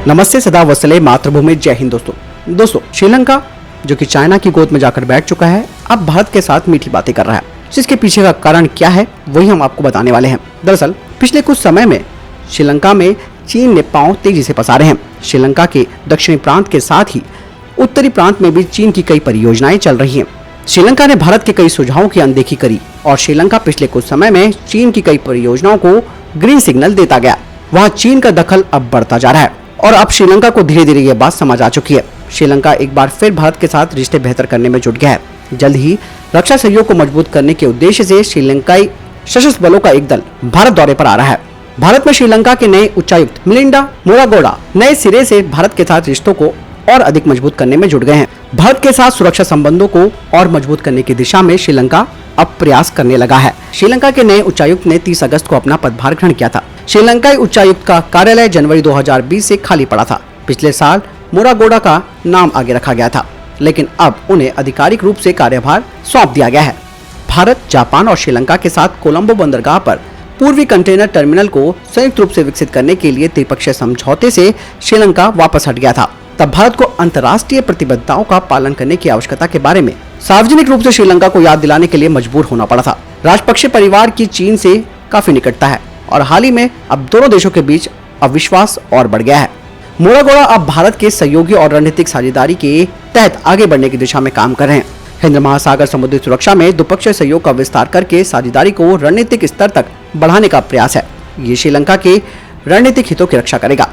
नमस्ते, सदा वसले मातृभूमि, जय हिंद। दोस्तों श्रीलंका जो कि चाइना की गोद में जाकर बैठ चुका है, अब भारत के साथ मीठी बातें कर रहा है। जिसके पीछे का कारण क्या है वही हम आपको बताने वाले हैं। दरअसल पिछले कुछ समय में श्रीलंका में चीन ने पांव तेजी से पसारे हैं। श्रीलंका के दक्षिणी प्रांत के साथ ही उत्तरी प्रांत में भी चीन की कई परियोजनाएं चल रही हैं। श्रीलंका ने भारत के कई सुझावों की अनदेखी करी और श्रीलंका पिछले कुछ समय में चीन की कई परियोजनाओं को ग्रीन सिग्नल देता गया। वहाँ चीन का दखल अब बढ़ता जा रहा है और अब श्रीलंका को धीरे धीरे ये बात समझ आ चुकी है। श्रीलंका एक बार फिर भारत के साथ रिश्ते बेहतर करने में जुट गया है। जल्द ही रक्षा सहयोग को मजबूत करने के उद्देश्य से श्रीलंकाई सशस्त्र बलों का एक दल भारत दौरे पर आ रहा है। भारत में श्रीलंका के नए उच्चायुक्त मिलिंडा मोरागोडा नए सिरे से भारत के साथ रिश्तों को और अधिक मजबूत करने में जुट गए हैं। भारत के साथ सुरक्षा संबंधों को और मजबूत करने की दिशा में श्रीलंका अब प्रयास करने लगा है। श्रीलंका के नए उच्चायुक्त ने 30 अगस्त को अपना पदभार ग्रहण किया था। श्रीलंकाई उच्चायुक्त का कार्यालय जनवरी 2020 से खाली पड़ा था। पिछले साल मोरागोडा का नाम आगे रखा गया था, लेकिन अब उन्हें आधिकारिक रूप से कार्यभार सौंप दिया गया है। भारत, जापान और श्रीलंका के साथ कोलंबो बंदरगाह पर पूर्वी कंटेनर टर्मिनल को संयुक्त रूप से विकसित करने के लिए त्रिपक्षीय समझौते से श्रीलंका वापस हट गया था। तब भारत को अंतर्राष्ट्रीय प्रतिबद्धताओं का पालन करने की आवश्यकता के बारे में सार्वजनिक रूप से श्रीलंका को याद दिलाने के लिए मजबूर होना पड़ा था। राजपक्षे परिवार की चीन से काफी निकटता है और हाल ही में अब दोनों देशों के बीच अविश्वास और बढ़ गया है। मोरागोडा अब भारत के सहयोगी और रणनीतिक साझेदारी के तहत आगे बढ़ने की दिशा में काम कर रहे हैं। हिंद महासागर समुद्री सुरक्षा में द्विपक्षीय सहयोग का विस्तार करके साझेदारी को रणनीतिक स्तर तक बढ़ाने का प्रयास है। ये श्रीलंका के रणनीतिक हितों की रक्षा करेगा।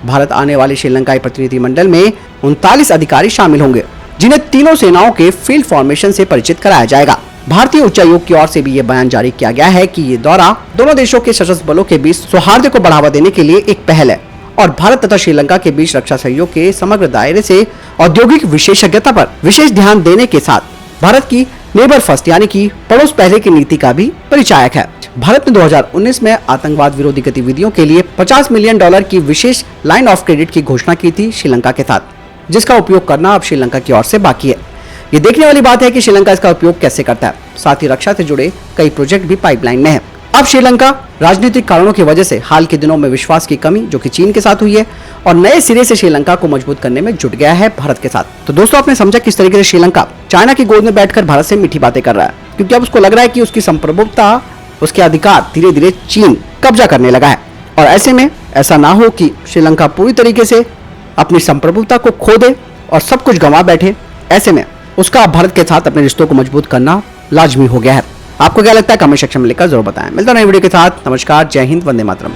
भारत आने वाले श्रीलंकाई प्रतिनिधिमंडल में 39 अधिकारी शामिल होंगे, जिन्हें तीनों सेनाओं के फील्ड फॉर्मेशन से परिचित कराया जाएगा। भारतीय उच्चायोग की ओर से भी ये बयान जारी किया गया है कि ये दौरा दोनों देशों के सशस्त्र बलों के बीच सौहार्द को बढ़ावा देने के लिए एक पहल है और भारत तथा श्रीलंका के बीच रक्षा सहयोग के समग्र दायरे से औद्योगिक विशेषज्ञता पर विशेष ध्यान देने के साथ भारत की नेबर फर्स्ट यानी कि पड़ोस पहले की नीति का भी परिचायक है। भारत ने 2019 में आतंकवाद विरोधी गतिविधियों के लिए $50 मिलियन की विशेष लाइन ऑफ क्रेडिट की घोषणा की थी श्रीलंका के साथ, जिसका उपयोग करना अब श्रीलंका की ओर से बाकी है। ये देखने वाली बात है कि श्रीलंका इसका उपयोग कैसे करता है। साथ ही रक्षा से जुड़े कई प्रोजेक्ट भी पाइपलाइन में है। अब श्रीलंका राजनीतिक कारणों की वजह से हाल के दिनों में विश्वास की कमी जो कि चीन के साथ हुई है और नए सिरे से श्रीलंका को मजबूत करने में जुट गया है भारत के साथ। तो दोस्तों, आपने समझा किस तरीके से श्रीलंका चाइना की गोद में बैठकर भारत से मीठी बातें कर रहा है, क्योंकि अब उसको लग रहा है कि उसकी संप्रभुता, उसके अधिकार धीरे धीरे चीन कब्जा करने लगा है। और ऐसे में ऐसा ना हो कि श्रीलंका पूरी तरीके से अपनी संप्रभुता को खो दे और सब कुछ गंवा बैठे। ऐसे में उसका भारत के साथ अपने रिश्तों को मजबूत करना लाजमी हो गया है। आपको क्या लगता है कमेंट सेक्शन में लिखकर जरूर बताएं। मिलता है नई वीडियो के साथ। नमस्कार, जय हिंद, वंदे मातरम।